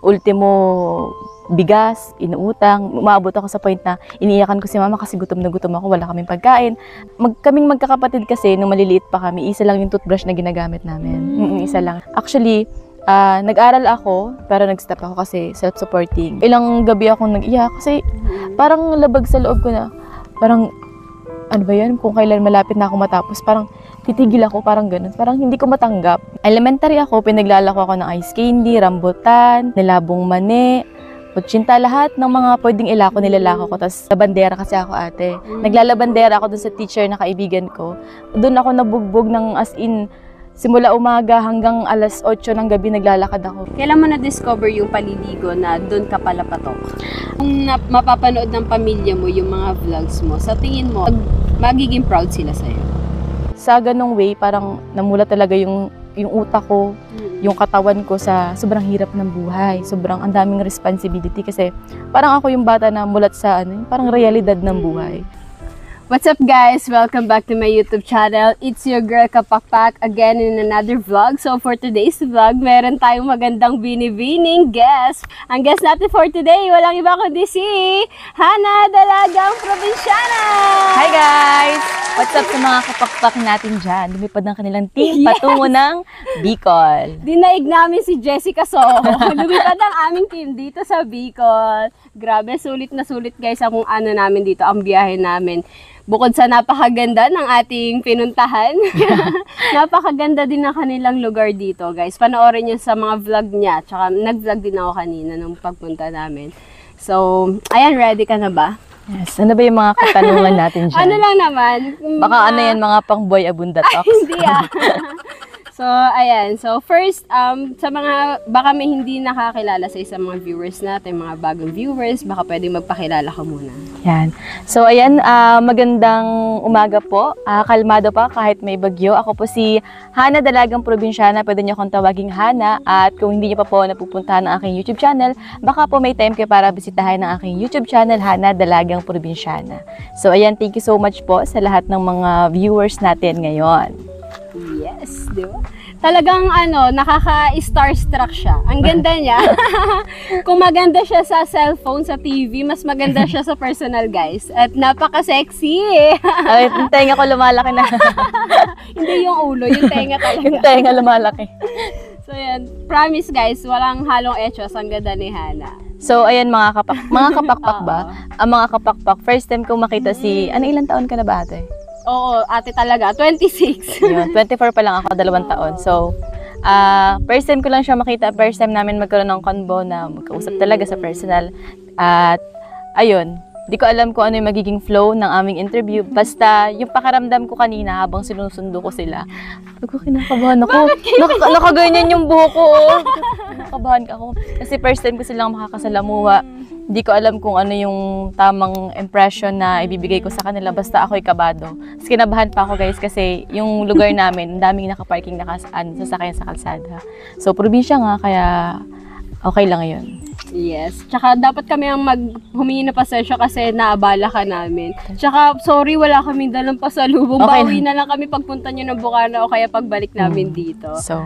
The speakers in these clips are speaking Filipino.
ultimo bigas, inuutang. Umaabot ako sa point na iniiyakan ko si mama kasi gutom na gutom ako, wala kaming pagkain. Kaming magkakapatid kasi, nung maliliit pa kami, isa lang yung toothbrush na ginagamit namin. Isa lang. Actually, nag-aral ako, pero nag-stop ako kasi self-supporting. Ilang gabi akong nag-iyak kasi parang labag sa loob ko na, parang, ano ba yan, kung kailan malapit na ako matapos, parang titigil ako, parang ganun. Parang hindi ko matanggap. Elementary ako, pinaglalako ako ng ice candy, rambutan, nilabong mani, kutsinta, lahat ng mga pwedeng ilako, nilalako ko. Tapos labandera kasi ako ate. Naglalabandera ako dun sa teacher na kaibigan ko. Doon ako nabugbog ng as in, simula umaga hanggang alas 8 ng gabi naglalakad ako. Kailan mo na-discover yung paliligo na doon ka pala patok? Kung mapapanood ng pamilya mo yung mga vlogs mo, sa tingin mo, magiging proud sila sa'yo? Sa ganong way, parang namula talaga yung utak ko, yung katawan ko sa sobrang hirap ng buhay. Sobrang ang daming responsibility kasi parang ako yung bata na mulat sa parang realidad ng buhay. What's up guys? Welcome back to my YouTube channel. It's your girl Kapakpak again in another vlog. So for today's vlog, meron tayong magandang binibining guest. Ang guest natin for today, walang iba kundi si Hana Dalagang Probinsyana! Hi guys! What's up sa mga kapakpak natin dyan? Lumipad ng kanilang team patungo ng Bicol. Dinaig namin si Jessica Soho. Lumipad ang aming team dito sa Bicol. Grabe, sulit na sulit guys ang ano namin dito, ang biyahe namin. Bukod sa napakaganda ng ating pinuntahan, napakaganda din ng kanilang lugar dito, guys. Panoorin niyo sa mga vlog niya. Tsaka nag-vlog din ako kanina nung pagpunta namin. So, ayan, ready ka na ba? Yes. Ano ba yung mga katanungan natin dyan? Ano lang naman. Baka ano yan, mga pang boy abunda talks. Hindi So, ayan. So, first, sa mga, baka may hindi nakakilala sa isang mga viewers natin, mga bagong viewers, baka pwedeng magpakilala ka muna. Yan. So, ayan, magandang umaga po. Kalmado pa kahit may bagyo. Ako po si Hana Dalagang Probinsyana. Pwede niyo akong tawaging Hana. At kung hindi niyo pa po napupuntahan ng aking YouTube channel, baka po may time kayo para bisitahin ng aking YouTube channel, Hana Dalagang Probinsyana. So, ayan, thank you so much po sa lahat ng mga viewers natin ngayon. Yes, di ba? Talagang nakaka-starstruck siya. Ang ganda niya. Kung maganda siya sa cellphone, sa TV, mas maganda siya sa personal, guys. At napaka-sexy. Ay, yung tenga ko lumalaki na. Hindi yung ulo, yung tenga talaga. Yung tenga lumalaki. So yan, promise guys, walang halong echos ang ganda ni Hana. So ayan mga kapakpak ba? Ang mga kapakpak, first time kong makita si, ilang taon ka na ba ate? Oo, ate talaga, 26. Yun, 24 pa lang ako, 2 taon. So, first time ko lang siya makita, first time namin magkaroon ng convo na magkausap talaga sa personal. At, ayun, di ko alam kung ano yung magiging flow ng aming interview. Basta, yung pakaramdam ko kanina habang sinusundo ko sila, kinakabahan ako. Nakaganyan yung buhok ko. Kinakabahan ako. Kasi first time ko silang makakasalamuha. Hindi ko alam kung ano yung tamang impression na ibibigay ko sa kanila. Basta ako'y kabado. Tapos kinabahan pa ako guys kasi yung lugar namin, daming nakaparking na sasakyan sa kalsada. So, probinsya nga, kaya okay lang yun. Yes. Tsaka dapat kami ang humingi na pasensya kasi naabala ka namin. Tsaka, sorry, wala kami dalang pasalubong. Okay Bawi na lang kami pagpunta nyo ng Bukana o kaya pagbalik namin dito. So,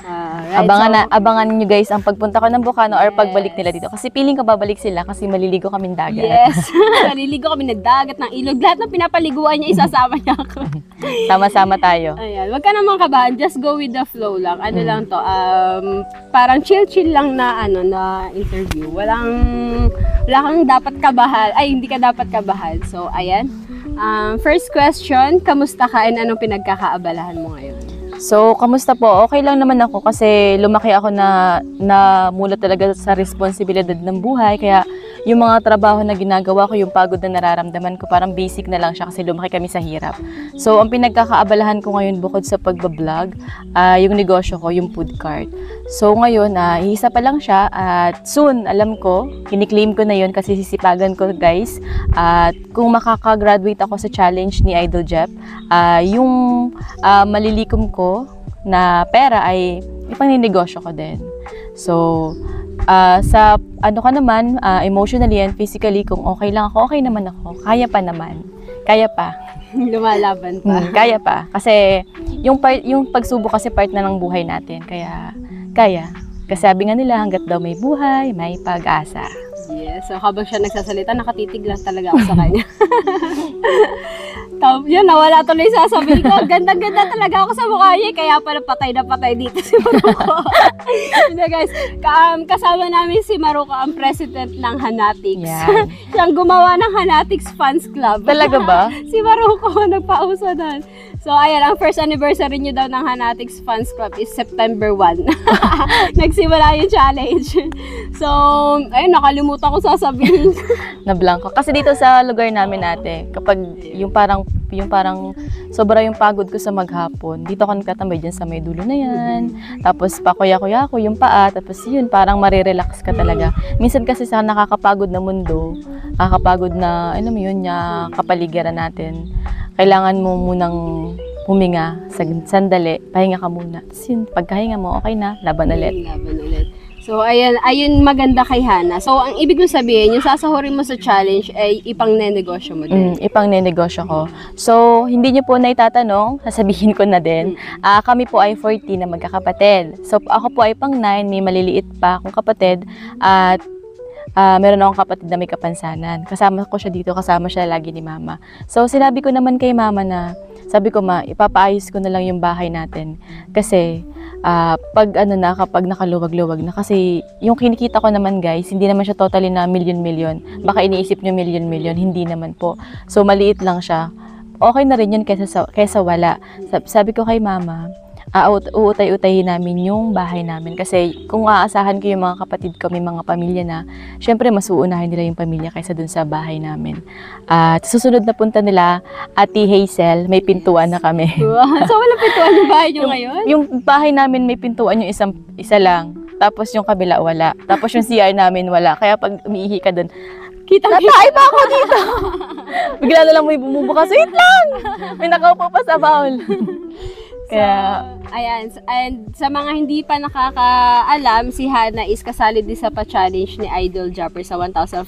right, abangan nyo guys ang pagpunta ko ng Bukano or pagbalik nila dito. Kasi feeling ko babalik sila kasi maliligo kaming dagat. Yes. Maliligo kami ng dagat, ng ilog. Lahat ng pinapaliguan niya, isasama niya ako. Sama-sama tayo. Ayan. Wag ka naman kabahan. Just go with the flow lang. Ano lang to, parang chill-chill lang na, na interview. Wala kang dapat kabahan. Ay, hindi ka dapat kabahan. So, ayan. First question, kamusta ka and anong pinagkakaabalahan mo ngayon? So, kamusta po? Okay lang naman ako kasi lumaki ako na mula talaga sa responsibilidad ng buhay. Kaya yung mga trabaho na ginagawa ko, yung pagod na nararamdaman ko, parang basic na lang siya kasi lumaki kami sa hirap. So, ang pinagkakaabalahan ko ngayon bukod sa pagbablog, yung negosyo ko, yung food cart. So, ngayon, isa pa lang siya at soon, alam ko, kiniklaim ko na yun kasi sisipagan ko guys. At kung makaka-graduate ako sa challenge ni Idol Jeff, yung malilikom ko na pera ay ipangninegosyo ko din. So, sa ano ka naman, emotionally and physically, kung okay lang ako, okay naman ako. Kaya pa naman. Kaya pa. Lumalaban pa. Kaya pa. Kasi yung pagsubok kasi part na ng buhay natin. Kaya, kaya. Kasi sabi nga nila, hanggat daw may buhay, may pag-asa. Yes, so habang siya nagsasalita, nakatitig lang talaga ako sa kanya. Tapos yun, nawala tuloy sasabihin ko. Ganda-ganda talaga ako sa mukha niya, kaya pala patay na patay dito si Maruko. Hindi guys, kasama namin si Maruko, ang president ng Hanatics. Yan. Siyang gumawa ng Hanatics Fans Club. Talaga ba? Si Maruko, nagpauso doon. So, ayan, ang first anniversary niyo daw ng Hanatics Fans Club is September 1. Nagsimula yung challenge. So, ayun, nakalimutan ko sasabihin. Na-blanco. Kasi dito sa lugar namin ate, kapag yung parang sobra yung pagod ko sa maghapon, dito ako nagtatambay dyan sa may dulo na yan. Tapos pakuya-kuya ko yung paa, tapos yun, parang marirelax ka talaga. Minsan kasi sa nakakapagod na mundo, nakakapagod na, ano mo yun, kapaligiran natin, kailangan mo munang huminga, sandali, pahinga ka muna. Tapos yun, pagkahinga mo, okay na, laban ulit. Laban ulit. So, ayun maganda kay Hana. So, ang ibig kong sabihin, yung sasahurin mo sa challenge ay ipang-nenegosyo mo din. Ipang-nenegosyo ko. So, hindi niyo po na itatanong, sasabihin ko na din. Kami po ay 14 na magkakapatid. So, ako po ay pang-9, may maliliit pa akong kapatid. At meron akong kapatid na may kapansanan. Kasama ko siya dito, kasama siya lagi ni mama. So, sinabi ko naman kay mama na, sabi ko ipapaayos ko na lang yung bahay natin. Kasi, kapag nakaluwag-luwag na. Kasi, yung kinikita ko naman guys, hindi naman siya totally na milyon-milyon. Baka iniisip nyo milyon-milyon, hindi naman po. So, maliit lang siya. Okay na rin yun kaysa wala. Sabi ko kay mama, uutay-utayin namin yung bahay namin. Kasi kung aasahan ko yung mga kapatid ko, may mga pamilya na, syempre mas uunahin nila yung pamilya kaysa dun sa bahay namin. At susunod na punta nila, Ate Hazel, may pintuan na kami. Wow. So wala pintuan yung bahay nyo ngayon? Yung bahay namin may pintuan yung isa lang. Tapos yung kabila wala. Tapos yung CR namin wala. Kaya pag umiihi ka dun, natay pa ako dito! Bigla na lang may bumubukas, wait lang! May nakaupo pa sa bowl. Kaya, so, ayan. And sa mga hindi pa nakakaalam, si Hana is kasali din sa pa-challenge ni Idol Jumper sa 1,500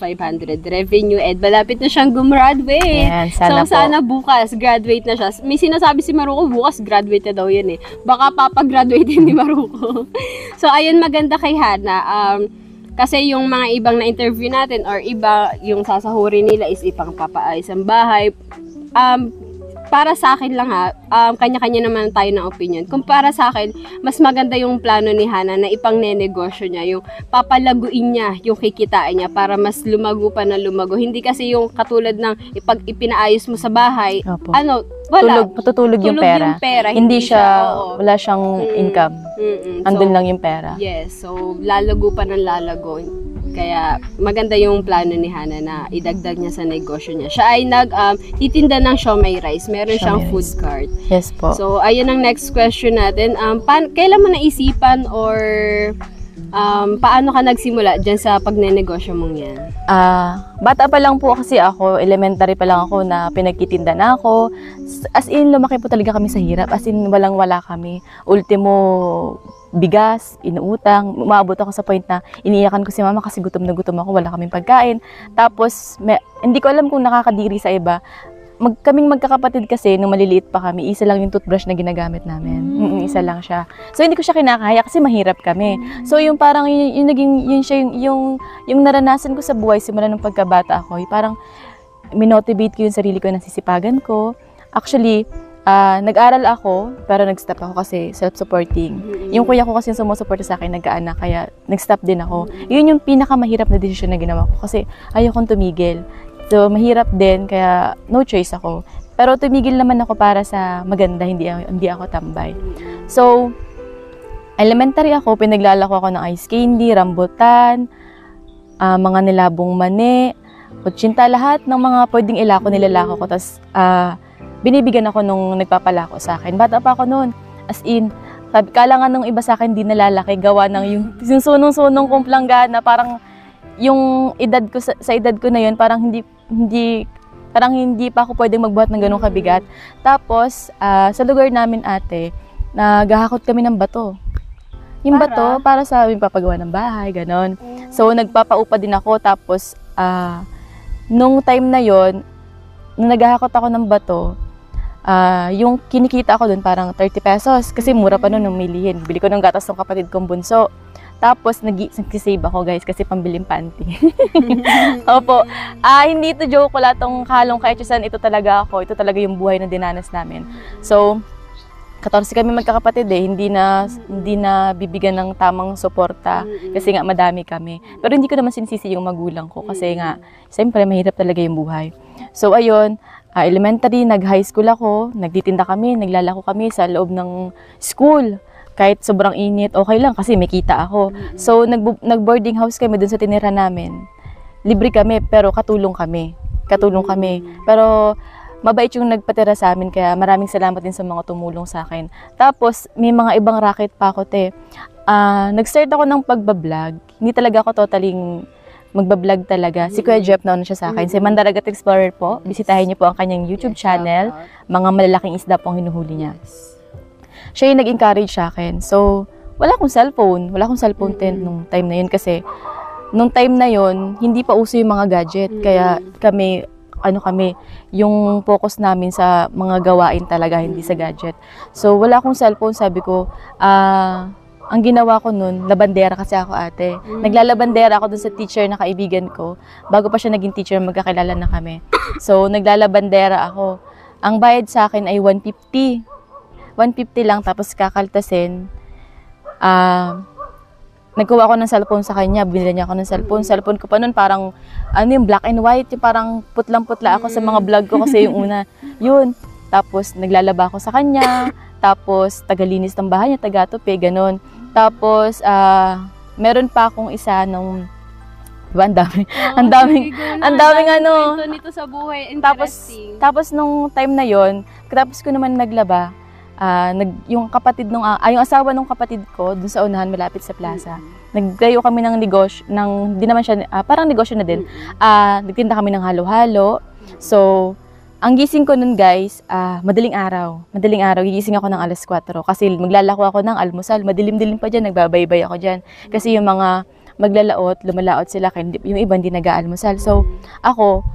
revenue and malapit na siyang gumraduate. Ayan, sana bukas, graduate na siya. May sinasabi si Maruko, bukas graduate na daw yun eh. Baka papagraduate din ni Maruko. So, ayun, maganda kay Hana. Kasi yung mga ibang na-interview natin or iba, yung sasahurin nila is ipang papaayos ang bahay. Para sa akin lang kanya-kanya naman tayo ng opinion. Kung para sa akin, mas maganda yung plano ni Hana na ipang-nenegosyo niya, yung papalaguin niya, yung kikitain niya para mas lumago pa na lumago. Hindi kasi yung katulad ng ipinaayos mo sa bahay, Opo. Wala. Patutulog yung pera. Hindi siya, wala siyang income. Andun lang yung pera. Yes, so lalago pa ng lalago. Kaya maganda yung plano ni Hana na idagdag niya sa negosyo niya. Siya ay titinda ng siomai rice. Meron siyang Siomai food rice. cart. Yes po. So, ayun ang next question natin. Kailan mo naisipan or paano ka nagsimula dyan sa pagnenegosyo mong yan? Bata pa lang po kasi ako, elementary pa lang ako na pinagtitinda na ako. As in, lumaki po talaga kami sa hirap. As in, walang-wala kami. Ultimo, bigas, inuutang. Umaabot ako sa point na iniiyakan ko si mama kasi gutom na gutom ako, wala kaming pagkain. Tapos, hindi ko alam kung nakakadiri sa iba. Kaming magkakapatid kasi, nung maliliit pa kami, isa lang yung toothbrush na ginagamit namin. Isa lang siya. So, hindi ko siya kinakaya kasi mahirap kami. So, yung parang, yung naranasan ko sa buhay, simula nung pagkabata ako, parang minotivate ko yung sarili ko, nasisipagan ko. Actually, nag-aral ako, pero nag-stop ako kasi self-supporting. Yung kuya ko kasi sumusuporta sa akin, nagkaanak, kaya nag-stop din ako. Yun yung pinakamahirap na desisyon na ginawa ko kasi ayokong tumigil. So, mahirap din, kaya no choice ako. Pero tumigil naman ako para sa maganda, hindi ako tambay. So, elementary ako, pinaglalako ako ng ice candy, rambutan, mga nilabong mani, kutsinta, lahat ng mga pwedeng ilako, nilalako ko. Tapos, binibigyan ako nung nagpapalako sa akin. Bata pa ako noon. As in, kala nga nung iba sa akin, di nalalaki, gawa ng yung sunong-sunong kong planggana, parang yung edad ko, sa edad ko na yun, parang hindi pa ako pwedeng magbuhat ng ganong kabigat. Tapos, sa lugar namin ate, naghahakot kami ng bato. Yung bato, para sa papagawa ng bahay, ganon. So, nagpapaupa din ako. Tapos, nung time na yon, nung naghahakot ako ng bato, yung kinikita ko dun parang 30 pesos. Kasi mura pa nun nung milihin. Bili ko ng gatas ng kapatid kong bunso. Tapos, nag-save ako, guys, kasi pambiling panty. Opo. Hindi ito joke, wala tong halong kaetsusan. Ito talaga ako. Ito talaga yung buhay na dinanas namin. So, 14 kami magkakapatid hindi na bibigyan ng tamang suporta kasi nga madami kami. Pero hindi ko naman sinisisi yung magulang ko kasi nga, siyempre, mahirap talaga yung buhay. So, ayun, elementary, nag-high school ako, nagtitinda kami, naglalako kami sa loob ng school. Kahit sobrang init, okay lang kasi may kita ako. So, nag-boarding house kami dun sa tinira namin. Libre kami, pero katulong kami. Pero, mabait yung nagpatira sa amin, kaya maraming salamat din sa mga tumulong sa akin. Tapos, may mga ibang racket pa ako, te. Nag-start ako ng pagbablog. Hindi talaga ako totaling magbablog talaga. Si Kuya Jeff na siya sa akin. Si Mandaragat Explorer po. Bisitahin niyo po ang kanyang YouTube channel. Mga malalaking isda po ang hinuhuli niya. Siya yung nag-encourage sa akin. So, wala akong cellphone. Nung time na yun kasi nung time na yun, hindi pa uso yung mga gadget. Kaya kami, yung focus namin sa mga gawain talaga, hindi sa gadget. So, wala akong cellphone. Sabi ko, ang ginawa ko nun, labandera kasi ako, ate. Naglalabandera ako dun sa teacher na kaibigan ko. Bago pa siya naging teacher, magkakilala na kami. So, naglalabandera ako. Ang bayad sa akin ay 150. 150 lang, tapos kakaltasin. Nagkuha ako ng cellphone sa kanya, binila niya ako ng cellphone. Cellphone ko pa nun parang, yung black and white, yung parang putlang-putla ako sa mga vlog ko kasi yung una. Yun. Tapos, naglalaba ako sa kanya. Tapos, tagalinis ng bahay niya, taga-tupi, ganun. Tapos, meron pa akong isa nung, diba, ang daming kwento nito sa buhay, interesting. Tapos nung time na yon, tapos ko naman naglaba, yung asawa ng kapatid ko dun sa unahan malapit sa plaza. Nagtayo kami ng negosyo, di naman siya, parang negosyo na din. Nagtinda kami ng halo-halo. So, ang gising ko nun, guys, madaling araw, gigising ako ng alas 4 kasi maglalako ako ng almusal. Madilim-dilim pa dyan, nagbabaybay ako dyan. Kasi yung mga lumalaot sila, yung iba hindi nag-aalmusal. So, ako,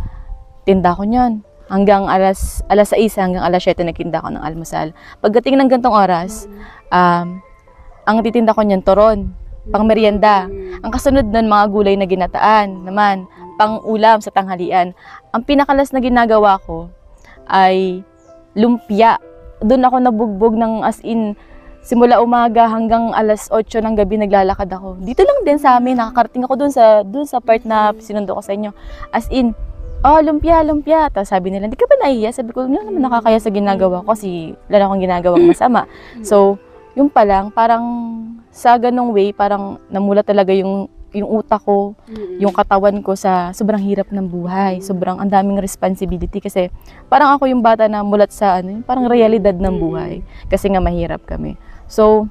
tinda ko niyan. Hanggang alas 6, hanggang alas 7 nagtinda ko ng almusal. Pagdating ng gantong oras, ang titinda ko niyan, toron, pang merienda. Ang kasunod nun, mga gulay na ginataan naman, pang ulam sa tanghalian. Ang pinakalas na ginagawa ko ay lumpia. Doon ako nabugbog ng as in, simula umaga hanggang alas 8 ng gabi naglalakad ako. Dito lang din sa amin, nakakarating ako doon sa part na sinundo ko sa inyo. As in, lumpia. Tapos sabi nila, hindi ka ba nahiya? Sabi ko, hindi naman nakakaya sa ginagawa ko kasi wala akong ginagawang masama. So, yung pa lang, parang sa ganong way, parang namula talaga yung utak ko, yung katawan ko sa sobrang hirap ng buhay. Sobrang ang daming responsibility kasi parang ako yung bata na mulat sa parang realidad ng buhay. Kasi nga mahirap kami. So,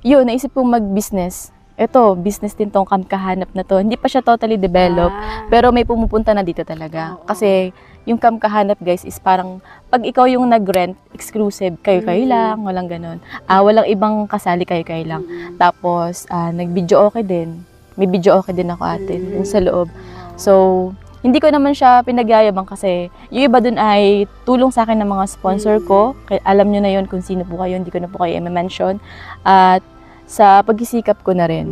yun, naisip kong mag-business. Ito, business din tong Kamkahanap na to. Hindi pa siya totally developed, pero may pumupunta na dito talaga. Kasi yung Kamkahanap, guys, is parang pag ikaw yung nag-rent, exclusive, kayo-kayo lang, walang ganun. Walang ibang kasali, kayo-kayo lang. Tapos, nag-video okay din. May video okay din ako, ate, dun sa loob. So, hindi ko naman siya pinagyayabang kasi yung iba dun ay tulong sa akin ng mga sponsor ko. Alam nyo na yun kung sino po kayo, hindi ko na po kayo i-mention. At sa pagsisikap ko na rin.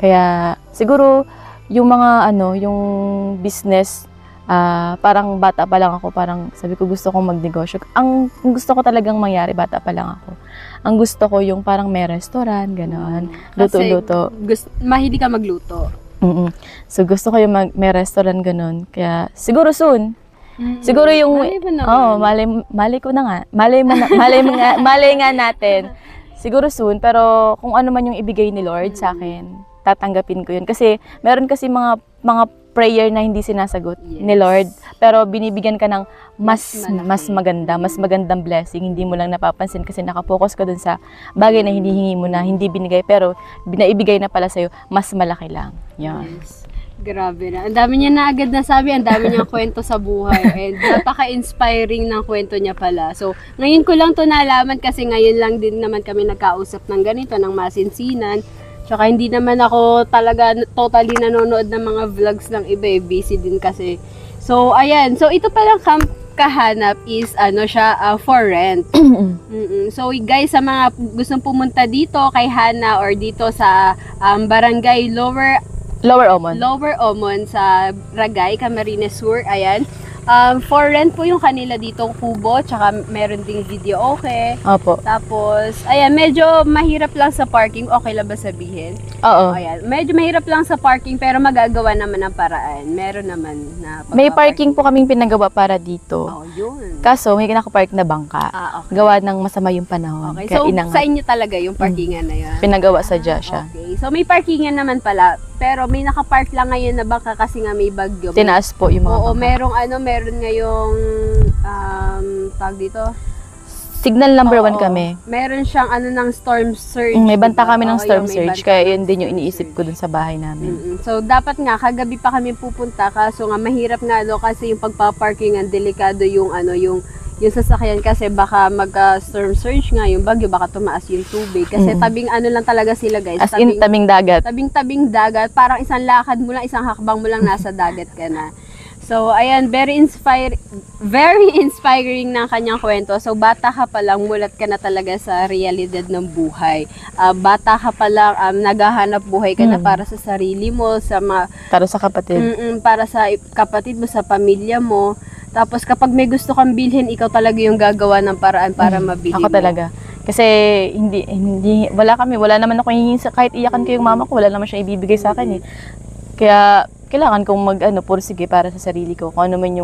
Kaya siguro yung mga yung business, parang bata pa lang ako, parang sabi ko gusto kong magnegosyo. Ang gusto ko talagang mangyari, bata pa lang ako. Ang gusto ko yung parang may restaurant, gano'n. Luto-luto. Mahilig ka magluto. So gusto ko yung may restaurant, gano'n. Kaya siguro soon. Siguro yung malay ko na nga. Malay nga natin. Siguro soon, pero kung ano man yung ibigay ni Lord sa akin, tatanggapin ko yun. Kasi meron kasi mga prayer na hindi sinasagot ni Lord, pero binibigyan ka ng mas magandang blessing. Hindi mo lang napapansin kasi nakapokus ka dun sa bagay na hinihingi mo na hindi binigay, pero binaibigay na pala sa'yo, mas malaki lang. Yan. Yes. Grabe na. Ang dami niya na agad nasabi, ang dami niyang kwento sa buhay. And napaka-inspiring ng kwento niya pala. So, ngayon ko lang to nalaman kasi ngayon lang din naman kami nagkausap ng ganito, ng masinsinan. Tsaka hindi naman ako talaga totally nanonood ng mga vlogs ng iba. Busy din kasi. So, ayan. So, ito palang pagkahanap is ano siya, for rent. So guys, sa mga gustong pumunta dito kay Hana or dito sa Barangay Lower Omon. Lower Omon sa Ragay, Camarines Sur, ayan. For rent po yung kanila dito kubo, tsaka meron ding video okay. Opo. Tapos, ayan, medyo mahirap lang sa parking. Okay lang ba sabihin? Oo. Ayan, medyo mahirap lang sa parking pero magagawa naman ng paraan. Meron naman na May parking po kaming pinagawa para dito. Oh, yun. Kaso, may nakapark na bangka. Okay. Gawa ng masama yung panahon. Okay, Kaya so inangat. sa inyo talaga yung parkingan na yun? Pinagawa sa Jasha. Okay, so may parkingan naman pala. Pero may nakapark lang ngayon na bangka kasi nga may bagyo. Tinaas po yung mga Oo, bangka. meron ngayong tag dito. Signal number 1 Oo, kami. Meron siyang ng storm surge. May banta diba? kami ng Oo, storm yung may surge. banta Kaya ng yun din yung storm iniisip surge. ko dun sa bahay namin. So, dapat nga, kagabi pa kami pupunta, kaso nga, mahirap nga, kasi yung pagpaparkingan, delikado yung, yung sasakyan, kasi baka mag-storm surge nga, yung bagyo, baka tumaas yung tubig, kasi tabing lang talaga sila, guys. As in, tabing dagat. Tabing dagat, parang isang lakad mo lang, isang hakbang mo lang, nasa dagat ka na. So, ayan, very inspiring ng kanyang kwento. So, bata ka pa lang, mulat ka na talaga sa realidad ng buhay. Bata ka pa lang, naghahanap buhay ka na para sa sarili mo, Para sa kapatid. para sa kapatid mo, sa pamilya mo. Tapos, kapag may gusto kang bilhin, ikaw talaga yung gagawa ng paraan para mabili Ako mo. talaga. Kasi wala naman ako hihingin kahit iyakan ko yung mama ko, wala naman siya ibibigay sa akin eh. Kaya, kailangan kong pursige para sa sarili ko. Kung ano man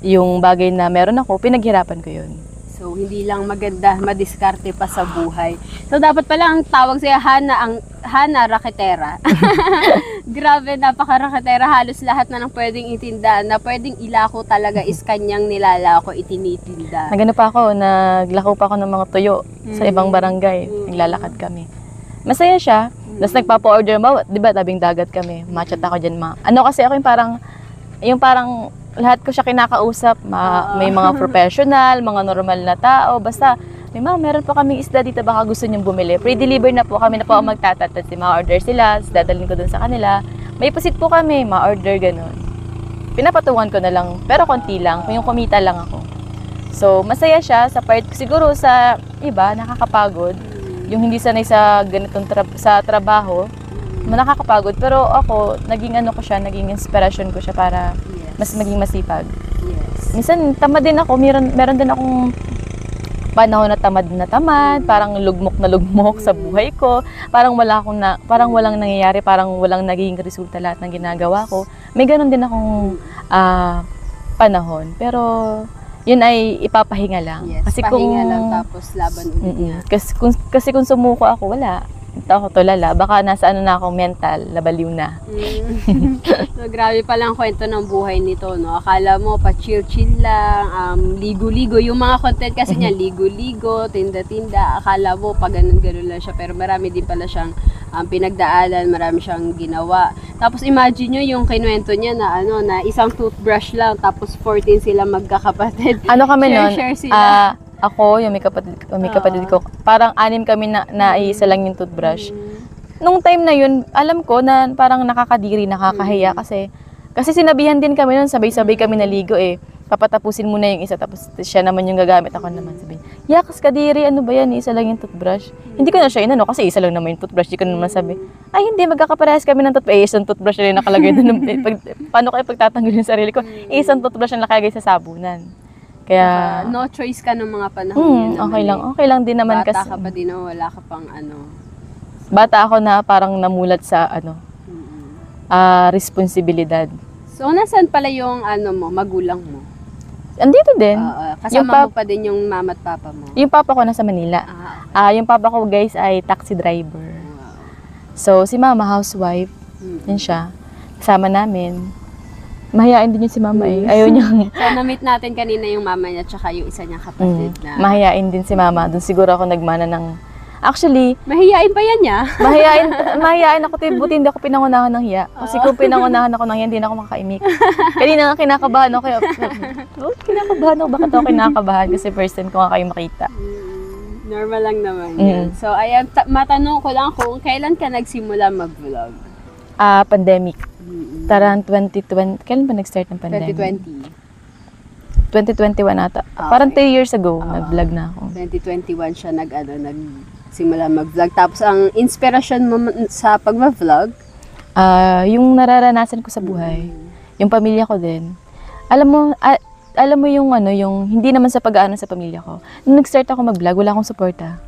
yung bagay na meron ako, pinaghirapan ko yun. So, hindi lang maganda, madiskarte pa sa buhay. So, dapat pala ang tawag sa'yo, Hana Raketera. Grabe, napaka-raketera. Halos lahat na ng pwedeng itinda, na pwedeng ilako talaga is kanyang nilalako, itinitinda. Nagano pa ako, naglako pa ako ng mga tuyo sa ibang barangay. Naglalakad kami. Masaya siya. Tapos nagpapa-order mo, di ba, tabing dagat kami. Machat ako dyan, kasi ako yung parang lahat ko siya kinakausap. May mga professional, mga normal na tao. Basta, meron po kaming isda dito, baka gusto niyong bumili. Pre-deliver na po kami na po ang magtatatad. Ma-order sila, dadalhin ko dun sa kanila. May pasit po kami, ma-order, ganun. Pinapatungan ko na lang, pero konti lang, yung kumita lang ako. So, masaya siya sa part, siguro sa iba, nakakapagod. Yung hindi sanay sa ganitong sa trabaho, nakakapagod. Pero ako, naging inspiration ko siya para mas maging masipag. Yes. Minsan, tamad din ako. Meron din akong panahon na tamad, parang lugmok na lugmok sa buhay ko. Parang walang nangyayari, parang walang naging resulta lahat ng ginagawa ko. May ganun din akong panahon. Pero, yun ay ipapahinga lang. Yes, Kasi pahinga lang tapos laban ulit nga. Kasi kung sumuko ako, wala. Ito ako tulala. Baka nasa na ako mental, labaliw na. So, grabe palang kwento ng buhay nito, no? Akala mo, pa-chill-chill lang, ligo-ligo. Yung mga content kasi niya, ligo-ligo, tinda-tinda. Akala mo, pa ganun-ganun lang siya. Pero marami din pala siyang pinagdaanan, marami siyang ginawa. Tapos imagine nyo yung kinuwento niya na na isang toothbrush lang, tapos 14 sila magkakapatid. Ano kami nun? Share sila. Ako, yung may kapatid ko, parang 6 kami na isa lang yung toothbrush. Nung time na yun, alam ko na parang nakakadiri, nakakahiya kasi sinabihan din kami nun, sabay-sabay kami naligo eh. Papatapusin muna yung isa, tapos siya naman yung gagamit, ako naman sabihin. Yakas kadiri, ano ba yan? Isa lang yung toothbrush. Hindi ko na siya kasi isa lang naman yung toothbrush. Hindi ko naman sabi, ay hindi, magkakaparehas kami ng toothbrush. Isang toothbrush na rin nakalagay doon. Paano kayo pagtatanggol yung sarili ko? Isang toothbrush na nakalagay sa sabunan. Kaya, no choice ka ng mga panahon yun naman. okay lang din naman Bata kasi. ka pa din, wala ka pang Bata ako na parang namulat sa responsibilidad. So, nasaan pala yung magulang mo? Andito din. Kasama mo pa din yung mama at papa mo? Yung papa ko nasa Manila. Yung papa ko guys ay taxi driver. So, si mama housewife. Yan siya. Kasama namin. Mahihain din yun si mama eh. Ayaw niya. So, na-meet natin kanina yung mama niya tsaka yung isa niyang kapatid na. Mahihain din si mama. Doon siguro ako nagmana ng... Actually... Mahihain pa yan niya? Mahihain ako. Buti hindi ako pinangunahan ng hiya. Kasi kung pinangunahan ako ng hiya, hindi na ako makaimik. Kanina nga kinakabahan ako. Kinakabahan ako. Bakit ako kinakabahan? Kasi first time ko nga kayo makita. Normal lang naman yan. So, ayan, matanong ko lang kung kailan ka nagsimula mag-vlog? Pandemic. Tarang 2020. Kailan ba nag-start ng pandemic? 2020. 2021 ata. Okay. Parang 3 years ago, nag-vlog na ako. 2021 siya nagsimula mag-vlog. Tapos ang inspirasyon mo sa pag-vlog? Yung nararanasan ko sa buhay, yung pamilya ko din. Alam mo yung yung hindi naman sa pag-aano sa pamilya ko. Nung nag-start ako mag-vlog, wala akong suporta.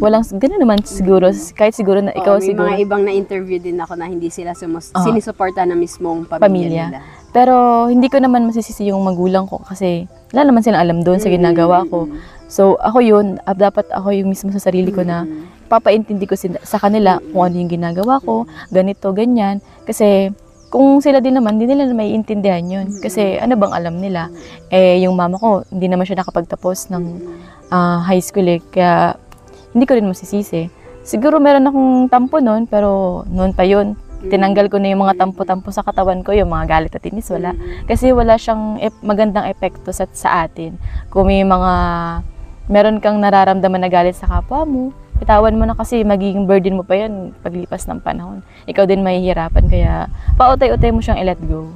Walang, ganun naman siguro, kahit siguro na ikaw may siguro. mga ibang na-interview din ako na hindi sila sinisuporta na mismong pamilya nila. Pero hindi ko naman masisisi yung magulang ko kasi wala naman silang alam doon sa ginagawa ko. So ako yun, dapat ako yung mismo sa sarili ko na papaintindi ko sa kanila kung ano yung ginagawa ko, ganito, ganyan. Kasi kung sila din naman, hindi nila may intindihan yun. Kasi ano bang alam nila? Yung mama ko, hindi naman siya nakapagtapos ng high school kaya hindi ko rin masisisi. Siguro meron akong tampo noon, pero noon pa yun. Tinanggal ko na yung mga tampo-tampo sa katawan ko, yung mga galit at inis, wala. Kasi wala siyang magandang epekto sa atin. Kung may meron kang nararamdaman na galit sa kapwa mo, bitawan mo na kasi magiging burden mo pa yan paglipas ng panahon. Ikaw din mahihirapan, kaya pautay-utay mo siyang i-let go.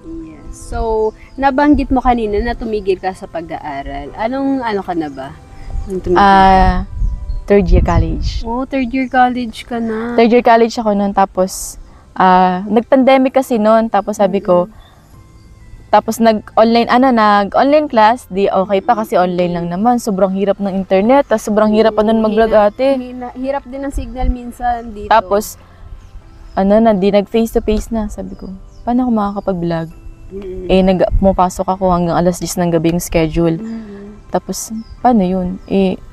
Yes. So, nabanggit mo kanina na tumigil ka sa pag-aaral. Ano ka na ba? Third year college. Oh, third year college ka na. Third year college ako noon, tapos nag-pandemic kasi noon, tapos sabi ko, tapos nag-online class, di okay pa kasi online lang naman. Sobrang hirap ng internet, tapos sobrang hirap pa nun mag-vlog ate. Hirap din ng signal minsan dito. Tapos, di nag-face-to-face na. Sabi ko, paano ako makakapag-vlog? Pumapasok ako hanggang alas 10 ng gabi yung schedule. Tapos, paano yun?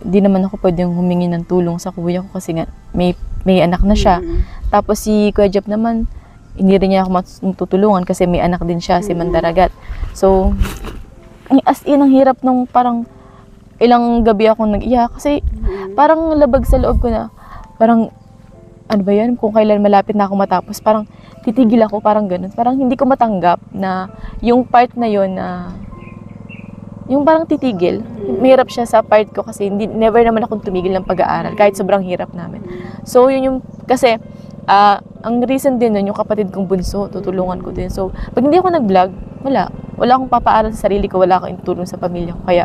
Di naman ako pwedeng humingi ng tulong sa kuya ko kasi nga may anak na siya. Tapos si Kuya Jeff naman, hindi rin niya ako matutulungan kasi may anak din siya, si Mandaragat. So, as in, ang hirap nung parang ilang gabi ako nag-iyak kasi parang labag sa loob ko na, parang, ano ba yan, kung kailan malapit na ako matapos, parang titigil ako, parang ganun. Parang hindi ko matanggap na yung part na yun na, yung parang titigil. Mahirap siya sa part ko kasi never naman akong tumigil ng pag-aaral kahit sobrang hirap namin. So, yun yung, kasi, ang reason din nun, yung kapatid kong bunso, tutulungan ko din. So, pag hindi ako nag-vlog, wala akong papaaral sa sarili ko, wala akong itulong sa pamilya ko. Kaya,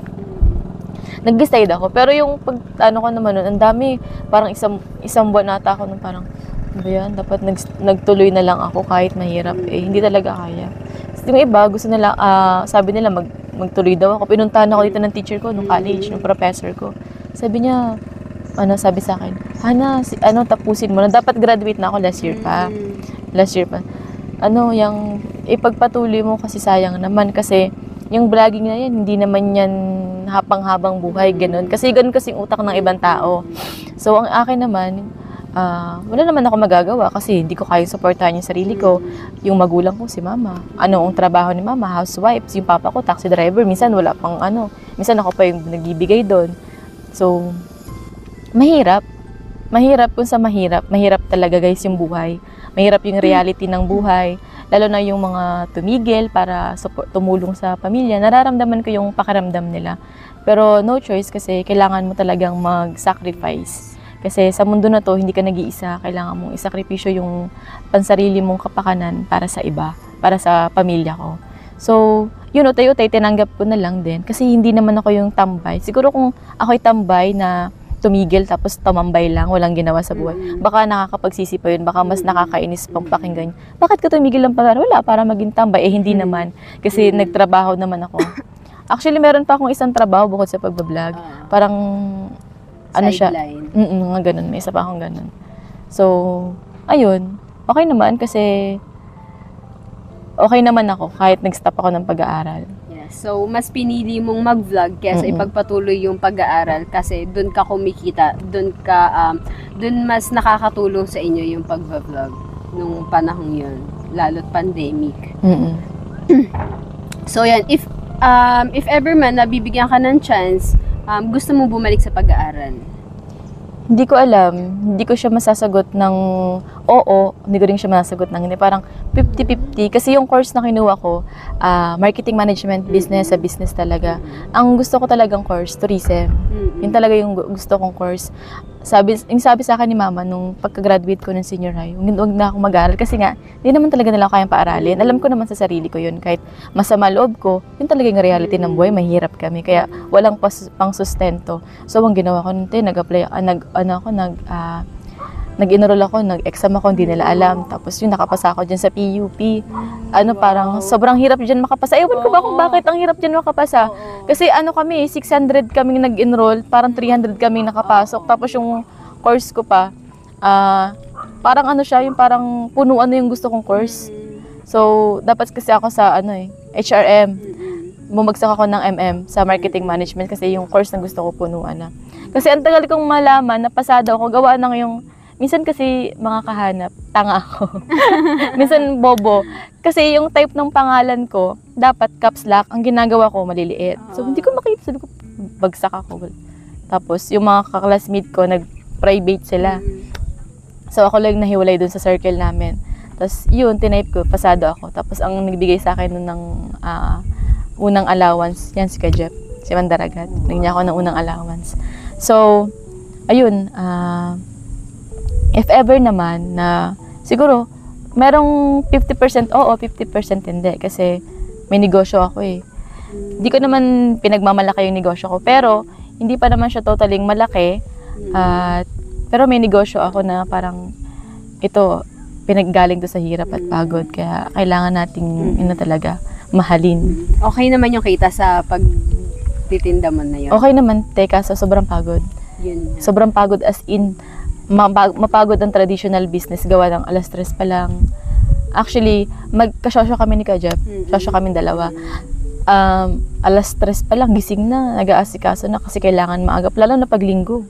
nag-decide ako. Pero yung ko naman nun, ang dami, parang isang buwan nata ako nung parang, ano ba yan, dapat nagtuloy na lang ako kahit mahirap. Hindi talaga kaya. Yung iba, gusto nila, sabi nila, magtuloy daw ako. Pinuntahan ako dito ng teacher ko, nung college, ng professor ko. Sabi niya, sabi sa akin, Hana, tapusin mo na. Dapat graduate na ako last year pa. Yung ipagpatuloy mo kasi sayang naman. Kasi yung vlogging na yan, hindi naman yan hapang-habang buhay, ganun. Kasi ganun kasing utak ng ibang tao. So, ang akin naman, wala naman ako magagawa kasi hindi ko kaya supportahan yung sarili ko. Yung magulang ko, si mama. Ang trabaho ni mama, housewife. Yung papa ko, taxi driver. Minsan wala pang minsan ako pa yung nagbibigay doon. So, mahirap. Mahirap kung sa mahirap. Mahirap talaga guys yung buhay. Mahirap yung reality ng buhay. Lalo na yung mga tumigil para tumulong sa pamilya. Nararamdaman ko yung pakiramdam nila. Pero no choice kasi kailangan mo talagang mag-sacrifice. Kasi sa mundo na to, hindi ka nag-iisa. Kailangan mong isakripisyo yung pansarili mong kapakanan para sa iba. Para sa pamilya ko. So, yun, utay-utay, tinanggap ko na lang din. Kasi hindi naman ako yung tambay. Siguro kung ako'y tambay na tumigil tapos tumambay lang, walang ginawa sa buhay. Baka nakakapagsisi pa yun, baka mas nakakainis pang pakinggan. Bakit ka tumigil lang pala? Wala, para maging tambay. Hindi naman. Kasi nagtrabaho naman ako. Actually, meron pa akong isang trabaho bukod sa pagbablog. Parang, sideline. Mga ganun. May isa pa akong ganun. So, ayun. Okay naman kasi okay naman ako kahit nag-stop ako ng pag-aaral. So, mas pinili mong mag-vlog kaysa ipagpatuloy yung pag-aaral kasi doon ka kumikita, doon mas nakakatulong sa inyo yung pag-vlog nung panahong yun, lalo't pandemic. So, yan, if ever man nabibigyan ka ng chance, gusto mong bumalik sa pag-aaral? Hindi ko alam. Hindi ko siya masasagot ng oo, hindi ko rin siya masagot ng hindi. Parang 50-50. Kasi yung course na kinuha ko, marketing management, business sa business talaga. Ang gusto ko talagang course, tourism. Yun talaga yung gusto kong course. Yung sabi sa akin ni mama nung pagka-graduate ko ng senior high, huwag na ako mag-aaral kasi nga, hindi naman talaga nila ako kayang paaralin. Alam ko naman sa sarili ko yun, kahit masama loob ko, yun talaga yung reality ng buhay, mahirap kami. Kaya walang pang sustento. So, ang ginawa ko nun, nag-apply, nag-enroll ako, nag-exam ako, hindi nila alam. Tapos yung nakapasa ako dyan sa PUP. Parang sobrang hirap dyan makapasa. Ewan ko ba kung bakit ang hirap dyan makapasa. Kasi kami, 600 kaming nag-enroll, parang 300 kaming nakapasok. Tapos yung course ko pa, parang yung parang punuan na yung gusto kong course. So, dapat kasi ako sa HRM. Bumagsak ako ng MM sa marketing management kasi yung course na gusto ko punuan na. Kasi ang tagal kong malaman, napasado ako, gawa ng yung minsan kasi mga kahanap, tanga ako. Minsan bobo. Kasi yung type ng pangalan ko, dapat caps lock, ang ginagawa ko maliliit. So hindi ko makita, sabi ko, bagsak ako. Tapos yung mga kaklasmate ko, nag-private sila. So ako lang nahiwalay dun sa circle namin. Tapos yun, tinype ko, pasado ako. Tapos ang nagbigay sa akin nun ng unang allowance, yan si Kajep, si Mandaragat. Nagniya ako ng unang allowance. So, ayun, if ever naman na siguro merong 50% oo, 50% hindi kasi may negosyo ako eh. Hindi ko naman pinagmamalaki yung negosyo ko pero hindi pa naman siya totaling malaki pero may negosyo ako na parang ito pinaggaling to sa hirap at pagod kaya kailangan nating talaga mahalin. Okay naman yung kita sa pagtitinda mo na yun? Okay naman, teka, sa sobrang pagod. Yun. Sobrang pagod as in mapagod ang traditional business gawa ng alas 3 pa lang. Actually, magkasosyo kami ni Kajep. Sosyo kami dalawa. Alas 3 pa lang, gising na, nag-aasikaso na kasi kailangan maagap. Lalo na paglinggo.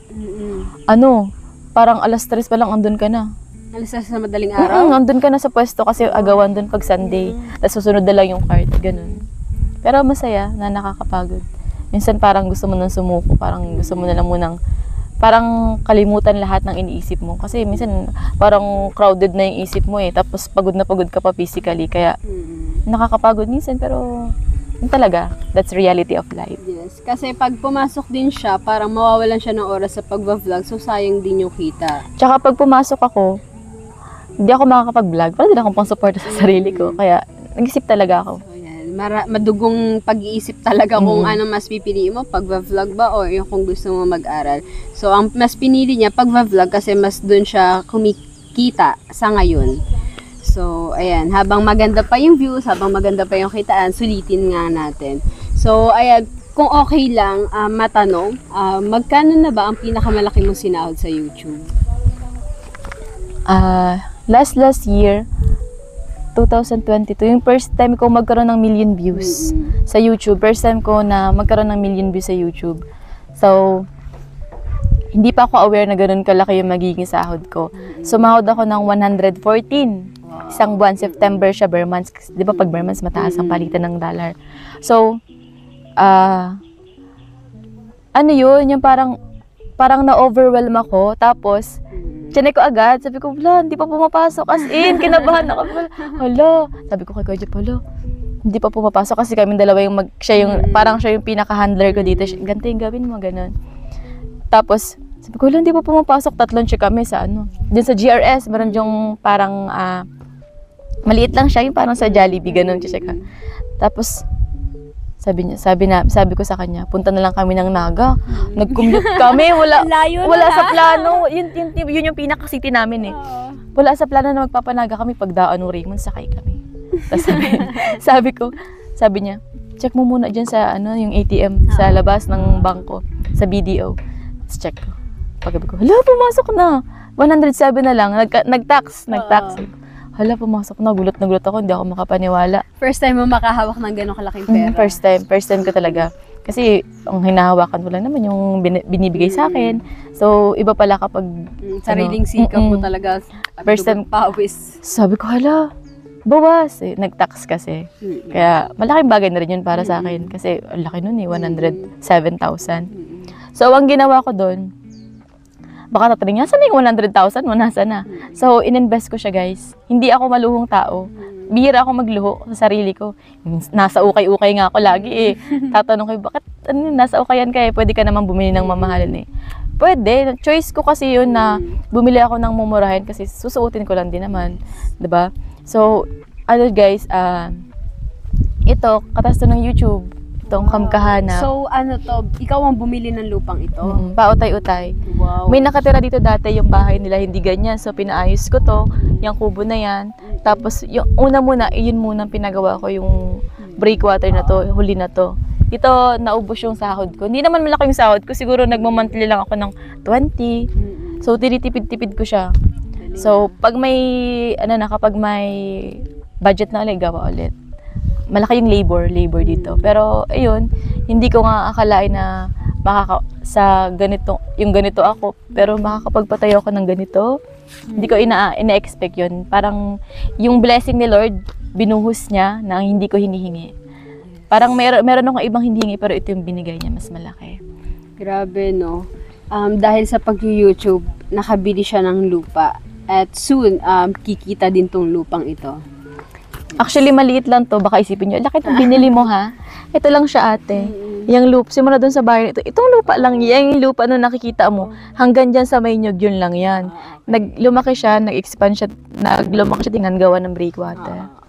Parang alas 3 pa lang andun ka na. Alas 3 sa madaling araw? Andun ka na sa pwesto kasi agawan dun pag Sunday. Tapos susunod na lang yung cart, ganun. Pero masaya na nakakapagod. Minsan parang gusto mo nang sumuko, parang gusto mo na lang munang parang kalimutan lahat ng iniisip mo. Kasi minsan parang crowded na yung isip mo eh. Tapos pagod na pagod ka pa physically. Kaya nakakapagod minsan pero yun talaga. That's reality of life. Yes. Kasi pag pumasok din siya, parang mawawalan siya ng oras sa pagba-vlog. So sayang din yung kita. Tsaka pag pumasok ako, hindi ako makakapag-vlog. Parang din akong pang-support sa sarili ko. Kaya nag-isip talaga ako. So yan. Madugong pag-iisip talaga kung ano mas pipiliin mo, pagba-vlog ba o yung kung gusto mo mag-aral. So ang mas pinili niya pagba-vlog kasi mas dun siya kumikita sa ngayon. So ayan, habang maganda pa yung views, habang maganda pa yung kitaan, sulitin nga natin. So ayan, kung okay lang, matanong, magkano na ba ang pinakamalaki mong sinahod sa YouTube? Last year, 2022, yung first time ko magkaroon ng million views sa YouTube. First time ko na magkaroon ng million views sa YouTube. So, hindi pa ako aware na ganun kalaki yung magiging sahod ko. Sumahod ako ng 114. Isang buwan, September siya, bare months. Di ba pag bare months, mataas ang palitan ng dollar. So, yun, yung parang na-overwhelm ako. Tapos, chinek ko agad, sabi ko, wala, hindi pa pumapasok. As in, kinabahan ako. Hala, sabi ko kay Kajep, hala, hindi pa pumapasok kasi kami dalawa yung parang siya yung pinaka-handler ko dito. Ganito yung gawin mo, ganun. Tapos, sabi ko, wala, hindi pa pumapasok. 3 check kami sa dyan sa GRS, meron yung parang, maliit lang siya, yung parang sa Jollibee, ganun, check ka. Tapos, sabi ko sa kanya, punta na lang kami ng Naga. Nag-commute kami, wala sa plano. Yun yung pinaka-city namin eh. Wala sa plano na magpapanaga kami pagdaan ng Raymond, sakay kami. Tapos sabi niya, check mo muna dyan sa yung ATM sa labas ng bangko, sa BDO. Tapos check ko. Pagkabi ko, hala, pumasok na. 107 na lang. Nag-tax. Hala, pumasok na. Gulat ako. Hindi ako makapaniwala. First time mo makahawak ng gano'ng kalaking pera? First time ko talaga. Kasi ang hinahawakan ko lang naman yung binibigay sa akin. So, iba pala kapag sariling sikap mo talaga. First time, pawis. sabi ko, hala, bawas. Nag-tax kasi. Kaya, malaking bagay na rin yun para sa akin. Kasi, ang laki nun 107,000. So, ang ginawa ko doon, Baka tatanungin, saan na yung 100,000 mo? Nasa na? So, in-invest ko siya, guys. Hindi ako maluhong tao. Bihira ako magluho sa sarili ko. Nasa ukay-ukay nga ako lagi eh. Tatanong ko, bakit nasa ukayan ka eh? Pwede ka naman bumili ng mamahalin eh. Pwede. Choice ko kasi yun na bumili ako ng mumurahin kasi susuotin ko lang din naman. 'Di ba? So, guys, ito, katas to ng YouTube. Itong kamkahana. So, ikaw ang bumili ng lupang ito? Pautay-utay. Wow. May nakatira dito dati yung bahay nila, hindi ganyan. So, pinaayos ko to, yung kubo na yan. Tapos, yung una muna, yun muna pinagawa ko, yung breakwater na to, huli na to. Dito, naubos yung sahod ko. Hindi naman malaki yung sahod ko. Siguro, nagmamonthly lang ako ng 20. So, tinitipid-tipid ko siya. So, pag may, kapag may budget na ulit, gawa ulit. Malaki yung labor dito. Pero, ayun, hindi ko nga akalain na sa ganito, yung ganito ako, pero makakapagpatayo ako ng ganito. Hindi ko ina-expect yun. Parang, yung blessing ni Lord, binuhos niya na hindi ko hinihingi. Parang meron akong ibang hinihingi, pero ito yung binigay niya, mas malaki. Grabe, no? Dahil sa pag-YouTube, nakabili siya ng lupa. At soon, kikita din tong lupang ito. Actually, maliit lang to. Baka isipin nyo, laki itong binili mo ha? Ito lang siya ate. Yung lupa, simula doon sa bahay ito. Itong lupa lang yan. Yung lupa na nakikita mo, hanggang dyan sa Maynog, yun lang yan. Lumaki siya, nag-expand siya, lumaki siya, tingnan gawa ng breakwater.